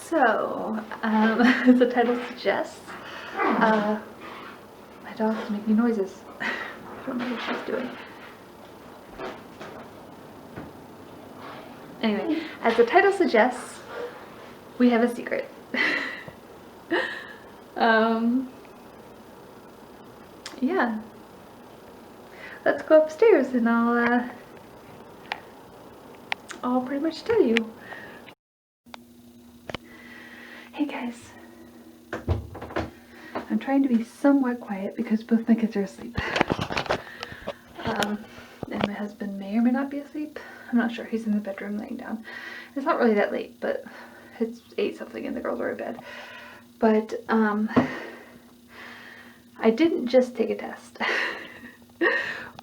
So, as the title suggests, my dog's making noises. I don't know what she's doing. Anyway, as the title suggests, we have a secret. Yeah. Let's go upstairs and I'll pretty much tell you. Hey guys. I'm trying to be somewhat quiet because both my kids are asleep. And my husband may or may not be asleep. I'm not sure. He's in the bedroom laying down. It's not really that late, but it's 8 something and the girls are in bed. But I didn't just take a test.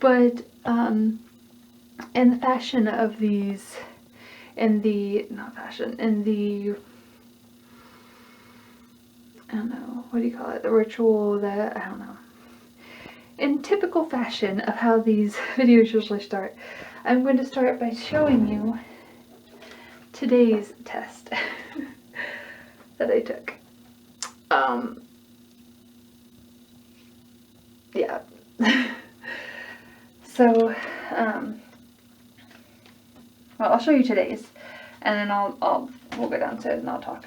But in the fashion of these, in the I don't know, what do you call it? The ritual, I don't know. In typical fashion of how these videos usually start, I'm going to start by showing you today's test that I took. Yeah. So, well, I'll show you today's, and then we'll go downstairs and I'll talk.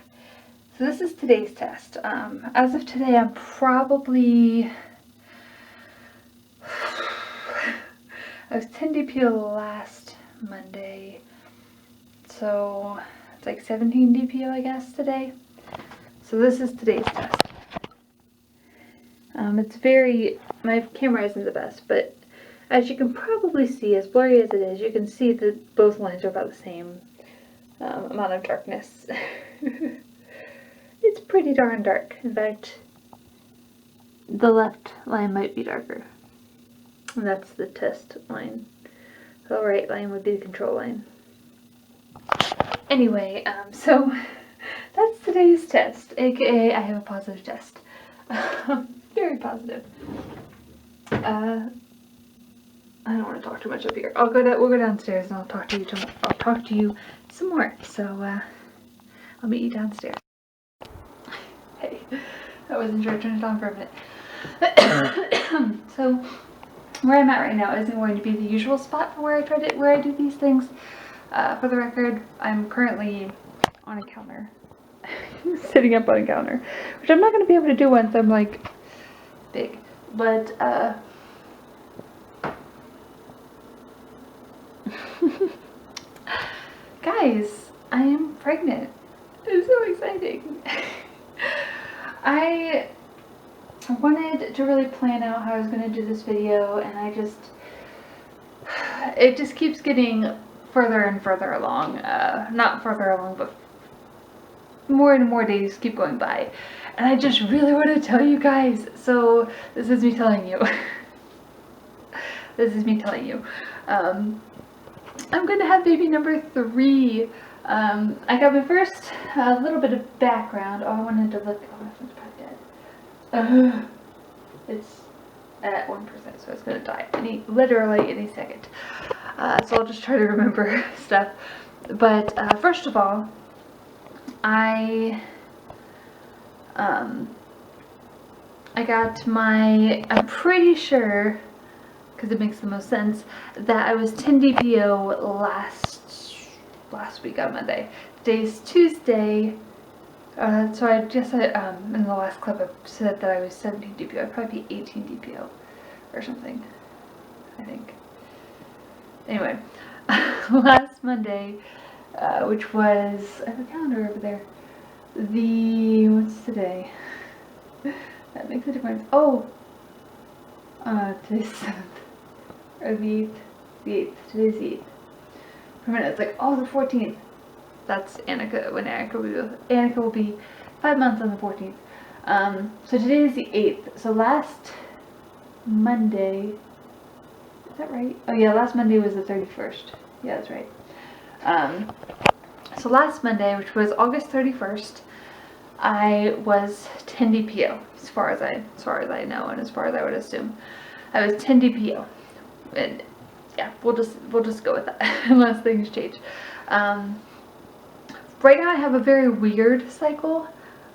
So this is today's test. As of today, I'm probably, I was 10 DPO last Monday, so it's like 17 DPO, I guess, today. So this is today's test. It's my camera isn't the best, but as you can probably see, as blurry as it is, you can see that both lines are about the same amount of darkness. It's pretty darn dark. In fact, the left line might be darker. And that's the test line. The right line would be the control line. Anyway, so that's today's test, aka I have a positive test. Very positive. I don't want to talk too much up here. We'll go downstairs and I'll talk to you some more. So I'll meet you downstairs. Hey, I wasn't sure. Turn it on for a minute. So where I'm at right now isn't going to be the usual spot for where I do these things. For the record, I'm currently on a counter, sitting up on a counter, which I'm not going to be able to do once I'm like big. But guys, I am pregnant. It's so exciting. I wanted to really plan out how I was going to do this video, and it just keeps getting further and further along. Not further along, but more and more days keep going by. And I just really want to tell you guys. So this is me telling you. This is me telling you. I'm going to have baby number 3. I got my first little bit of background. Oh, I wanted to look. Oh, my phone's probably dead. It's at 1%, so it's going to die literally any second. So I'll just try to remember stuff. But first of all, I'm pretty sure, because it makes the most sense, that I was 10 DPO last week on Monday. Today's Tuesday, so I guess in the last clip I said that I was 17 DPO. I'd probably be 18 DPO or something, I think. Anyway, last Monday, which was, I have a calendar over there, what's today? That makes a difference. Oh, today's 7th, or the 8th, today's the 8th. For a minute, it's like, oh, the 14th. That's Annika, when Annika will be 5 months on the 14th. So today is the 8th, so last Monday, is that right? Oh yeah, last Monday was the 31st. Yeah, that's right. So last Monday, which was August 31st, I was 10 DPO, as far as I know, and as far as I would assume. I was 10 DPO. And yeah, we'll just go with that unless things change. right now I have a very weird cycle.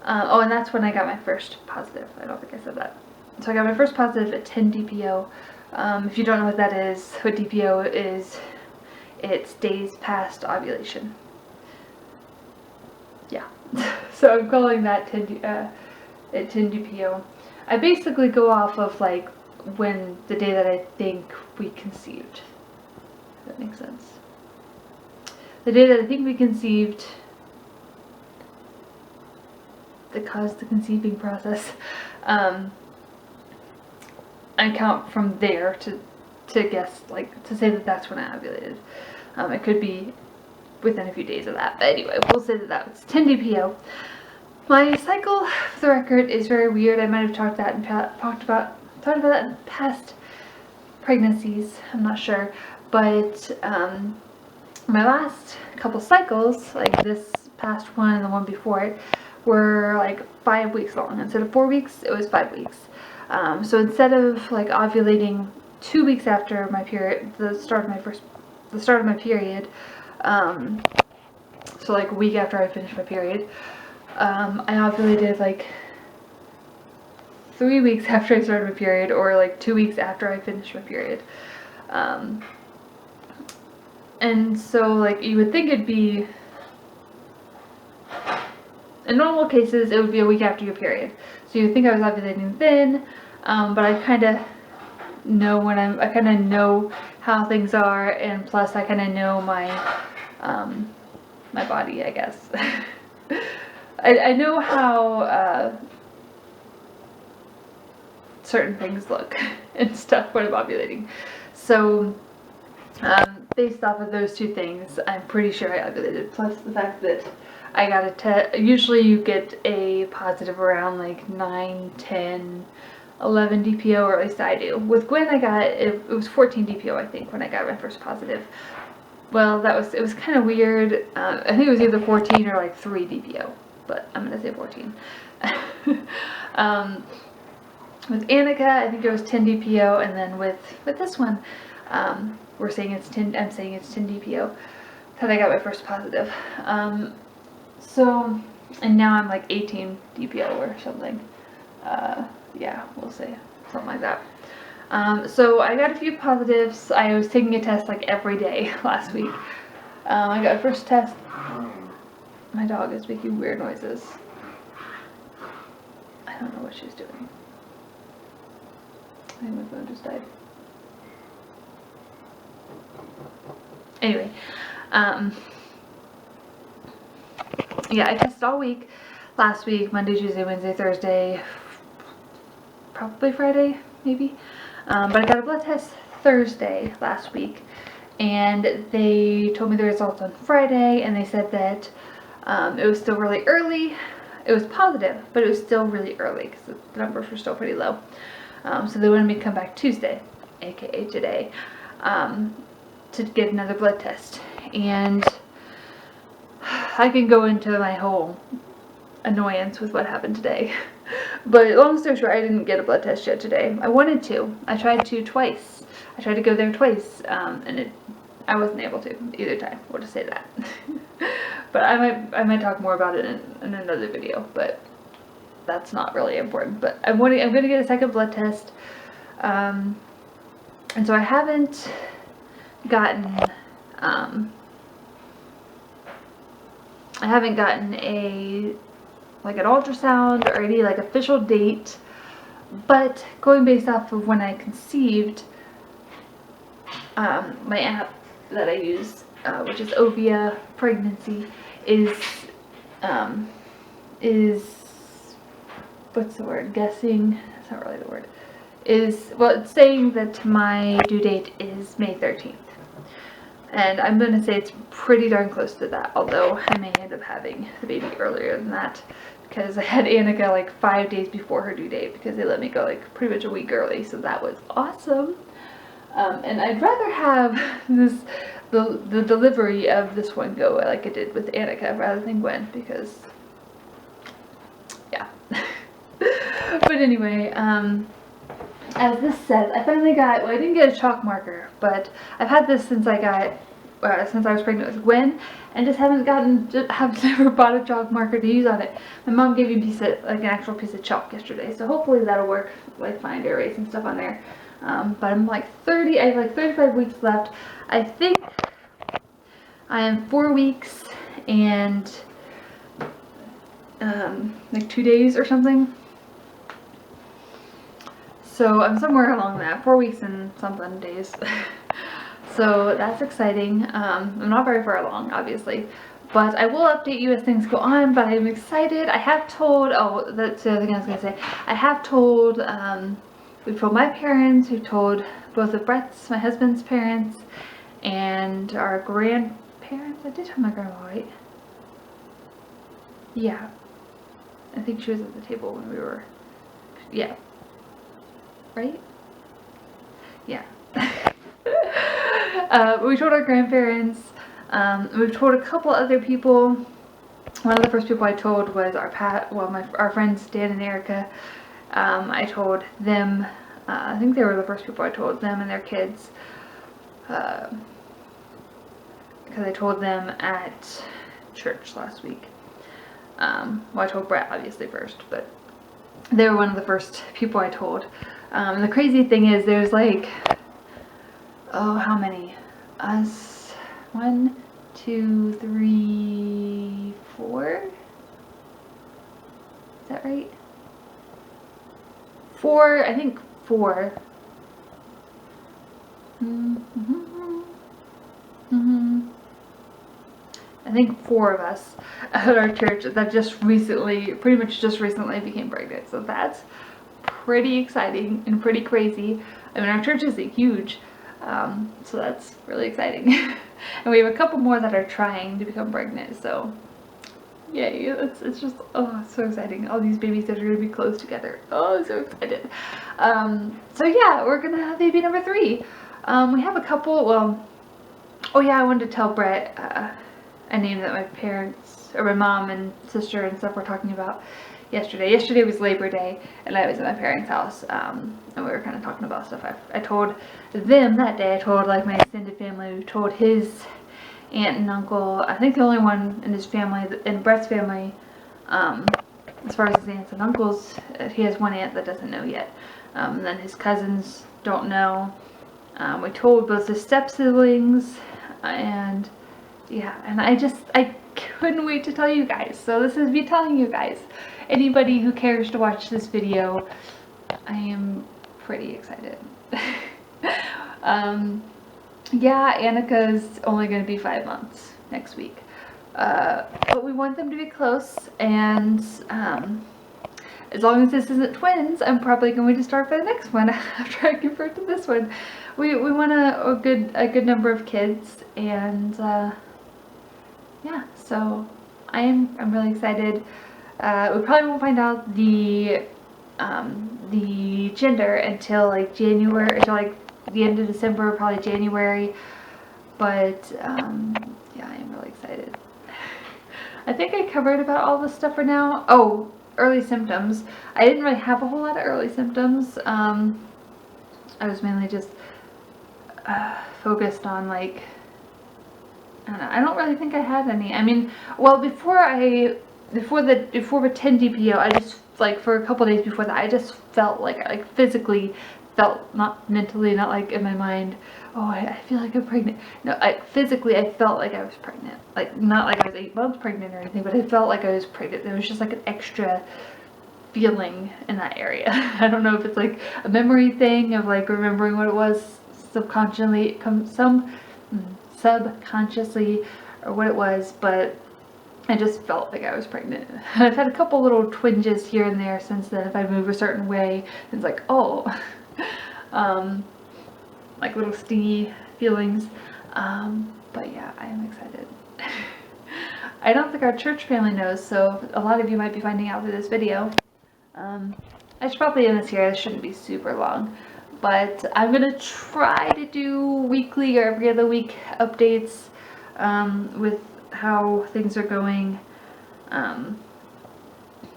Oh, and that's when I got my first positive. I don't think I said that. So I got my first positive at 10 DPO. If you don't know what that is, what DPO is, it's days past ovulation. Yeah. So I'm calling that 10 DPO. I basically go off of like when the day that I think we conceived. If that makes sense. The day that I think we conceived, that caused the conceiving process, I count from there to guess, like, to say that that's when I ovulated. It could be within a few days of that, but anyway, we'll say that that's 10 DPO. My cycle, for the record, is very weird. I might have talked about that in past pregnancies. I'm not sure, but my last couple cycles, like this past one and the one before it, were like 5 weeks long. Instead of 4 weeks, it was 5 weeks. So instead of like ovulating 2 weeks after my period, the start of my period, so like a week after I finished my period, I ovulated like 3 weeks after I started my period, or like 2 weeks after I finished my period. And so like you would think it'd be, in normal cases, it would be a week after your period. So you would think I was ovulating then, but I kind of know I kind of know how things are, and plus I kind of know my body, I guess. I know how certain things look and stuff when I'm ovulating. So based off of those two things, I'm pretty sure I ovulated, plus the fact that I got a test. Usually you get a positive around like 9, 10, 11 DPO, or at least I do. With Gwen, I got, it was 14 DPO, I think, when I got my first positive. Well, it was kind of weird. I think it was either 14 or like 3 DPO, but I'm going to say 14. With Annika, I think it was 10 DPO, and then with this one, we're saying it's 10, I'm saying it's 10 DPO, that I got my first positive. So, and now I'm like 18 DPO or something. Yeah, we'll say something like that. So I got a few positives. I was taking a test like every day last week. I got a first test. My dog is making weird noises. I don't know what she's doing. I think my phone just died. Anyway, yeah, I tested all week. Last week, Monday, Tuesday, Wednesday, Thursday, probably Friday, maybe. But I got a blood test Thursday last week, and they told me the results on Friday, and they said that it was still really early. It was positive, but it was still really early because the numbers were still pretty low. So they wanted me to come back Tuesday, aka today, to get another blood test. And I can go into my whole annoyance with what happened today. But long story short, I didn't get a blood test yet today. I wanted to. I tried to twice. I tried to go there twice, and I wasn't able to either time. We'll just say that. But I might talk more about it in another video, but that's not really important. But I'm going to get a second blood test, and so I haven't gotten a like an ultrasound or any like official date, but going based off of when I conceived, my app that I use, which is Ovia Pregnancy, is what's the word? Guessing? That's not really the word. Well, it's saying that my due date is May 13th. And I'm going to say it's pretty darn close to that, although I may end up having the baby earlier than that, because I had Annika like 5 days before her due date, because they let me go like pretty much a week early, so that was awesome. And I'd rather have the delivery of this one go like it did with Annika rather than Gwen, because yeah. But anyway, as this says, I finally got, well, I didn't get a chalk marker, but I've had this since I got since I was pregnant with Gwen, and just have never bought a chalk marker to use on it. My mom gave me a piece of, like an actual piece of chalk yesterday, so hopefully that'll work, like find erase and stuff on there. But I'm like I have like 35 weeks left. I think I am 4 weeks and like 2 days or something. So I'm somewhere along that, 4 weeks and something days. So that's exciting. I'm not very far along, obviously, but I will update you as things go on. But I'm excited. I have told, oh, that's the other thing I was going to say. I have told, we've told my parents, we've told both of Brett's, my husband's parents, and our grandparents. I did tell my grandma, right? Yeah. I think she was at the table when we were, yeah. Right? Yeah. We told our grandparents. We've told a couple other people. One of the first people I told was our friends Dan and Erica. I told them. I think they were the first people I told, them and their kids. Because I told them at church last week. Well, I told Brett obviously first, but they were one of the first people I told. And the crazy thing is, there's like, oh, how many? Us, 1, 2, 3, 4? Is that right? 4, I think 4. I think 4 of us at our church that pretty much just recently became pregnant. So that's pretty exciting and pretty crazy. I mean, our church isn't huge, so that's really exciting. And we have a couple more that are trying to become pregnant, so yay, it's just, oh, it's so exciting. All these babies that are going to be close together. Oh, I'm so excited. So yeah, we're going to have baby number 3. We have a couple, well, oh yeah, I wanted to tell Brett a name that my parents, or my mom and sister and stuff were talking about yesterday. Yesterday was Labor Day, and I was at my parents' house, and we were kind of talking about stuff. I told them that day, I told like my extended family, we told his aunt and uncle. I think the only one in his family, in Brett's family, as far as his aunts and uncles, he has one aunt that doesn't know yet. And then his cousins don't know. We told both his step-siblings, and yeah, and I couldn't wait to tell you guys. So this is me telling you guys. Anybody who cares to watch this video, I am pretty excited. Yeah, Annika's only going to be 5 months next week. But we want them to be close, and as long as this isn't twins, I'm probably going to start for the next one after I give birth to this one. We want a good number of kids, and yeah, so I'm really excited. We probably won't find out the gender until like January, until like the end of December, probably January. But yeah, I'm really excited. I think I covered about all this stuff for now. Oh, early symptoms. I didn't really have a whole lot of early symptoms. I was mainly just focused on like, I don't know, I don't really think I had any. I mean, well, before the 10 DPO, I just, like, for a couple days before that, I just felt like physically felt, not mentally, not like in my mind, oh, I feel like I'm pregnant. No, physically, I felt like I was pregnant. Like, not like I was 8 months pregnant or anything, but I felt like I was pregnant. There was just like an extra feeling in that area. I don't know if it's like a memory thing of like remembering what it was subconsciously, subconsciously, or what it was, but I just felt like I was pregnant. I've had a couple little twinges here and there since then. If I move a certain way, it's like, oh, like little stingy feelings. But yeah, I am excited. I don't think our church family knows, so a lot of you might be finding out through this video. I should probably end this here. This shouldn't be super long. But I'm going to try to do weekly or every other week updates with how things are going.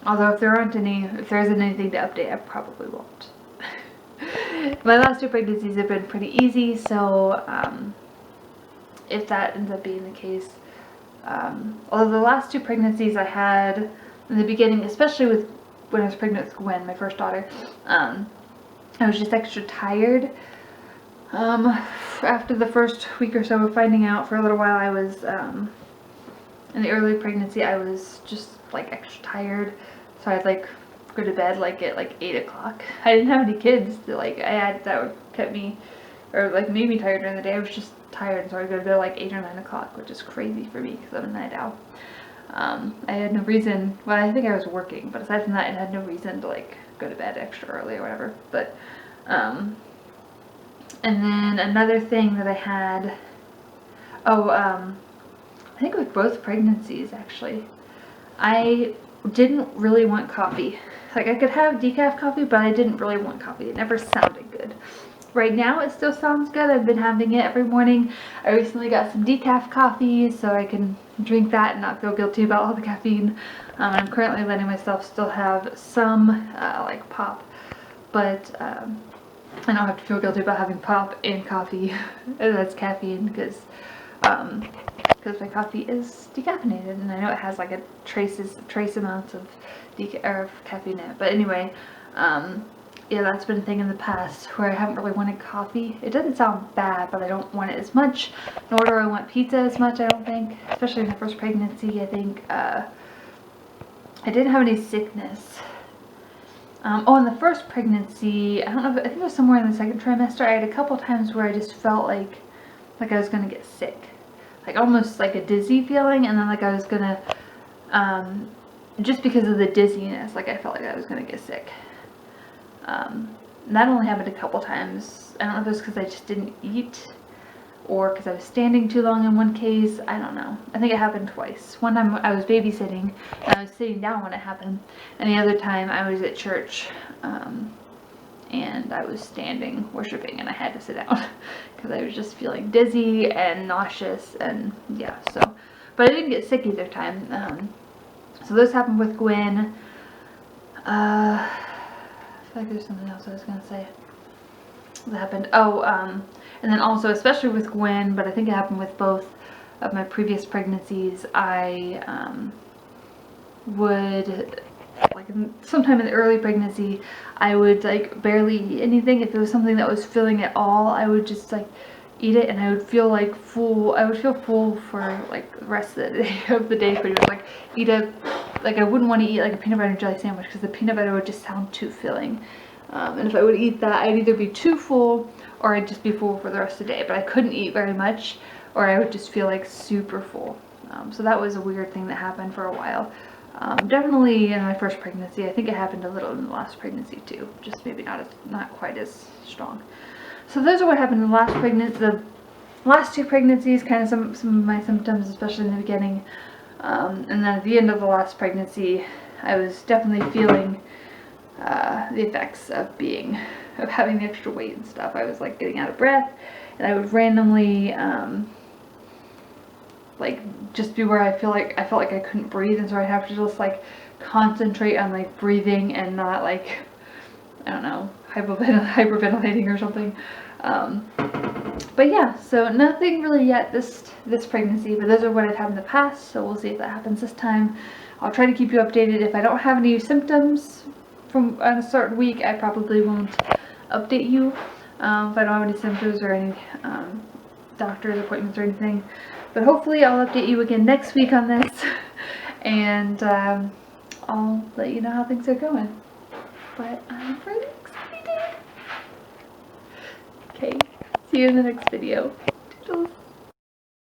Although if there isn't anything to update, I probably won't. My last 2 pregnancies have been pretty easy, so if that ends up being the case. Although the last 2 pregnancies I had in the beginning, especially with when I was pregnant with Gwen, my first daughter, I was just extra tired. After the first week or so of finding out, for a little while I was, in the early pregnancy, I was just like extra tired, so I'd like go to bed like at like 8 o'clock. I didn't have any kids that that kept me, or like made me tired during the day. I was just tired, so I'd go to bed like 8 or 9 o'clock, which is crazy for me because I'm a night owl. I had no reason, well, I think I was working, but aside from that, I had no reason to like go to bed extra early or whatever. But and then another thing that I had, I think with both pregnancies actually, I didn't really want coffee. Like I could have decaf coffee, but I didn't really want coffee. It never sounded good. Right now it still sounds good. I've been having it every morning. I recently got some decaf coffee so I can drink that and not feel guilty about all the caffeine. I'm currently letting myself still have some like pop, but I don't have to feel guilty about having pop and coffee that's caffeine, because my coffee is decaffeinated, and I know it has like a trace amounts of caffeine in it. But anyway, yeah, that's been a thing in the past where I haven't really wanted coffee. It doesn't sound bad, but I don't want it as much, nor do I want pizza as much, I don't think. Especially in the first pregnancy, I think I didn't have any sickness. In the first pregnancy, I don't know, I think it was somewhere in the second trimester, I had a couple times where I just felt like I was gonna get sick. Like almost like a dizzy feeling, and then like I was gonna, just because of the dizziness, like I felt like I was gonna get sick. That only happened a couple times. I don't know if it was because I just didn't eat, or because I was standing too long in one case. I don't know. I think it happened twice. One time I was babysitting, and I was sitting down when it happened, and the other time I was at church, and I was standing worshiping, and I had to sit down because I was just feeling dizzy and nauseous, and yeah, so. But I didn't get sick either time. So those happened with Gwen. I feel like there's something else I was going to say that happened. And then also, especially with Gwen, but I think it happened with both of my previous pregnancies, I would, like sometime in the early pregnancy, I would like barely eat anything. If it was something that was filling at all, I would just like eat it, and I would feel like full. I would feel full for like the rest of the day, pretty much. Like I wouldn't want to eat like a peanut butter and jelly sandwich because the peanut butter would just sound too filling. And if I would eat that, I'd either be too full or I'd just be full for the rest of the day. But I couldn't eat very much, or I would just feel like super full. So that was a weird thing that happened for a while. Definitely in my first pregnancy. I think it happened a little in the last pregnancy too, just maybe not quite as strong. So those are what happened in the last 2 pregnancies, kind of some of my symptoms, especially in the beginning. And then at the end of the last pregnancy, I was definitely feeling the effects of having the extra weight and stuff. I was like getting out of breath, and I would randomly like just be where I felt like I couldn't breathe, and so I'd have to just like concentrate on like breathing and not like, I don't know, hyperventilating or something. But yeah, so nothing really yet this pregnancy, but those are what I've had in the past, so we'll see if that happens this time. I'll try to keep you updated. If I don't have any symptoms from on a certain week, I probably won't update you. If I don't have any symptoms or any doctor's appointments or anything. But hopefully I'll update you again next week on this, and I'll let you know how things are going. But I'm pretty excited. Okay, see you in the next video.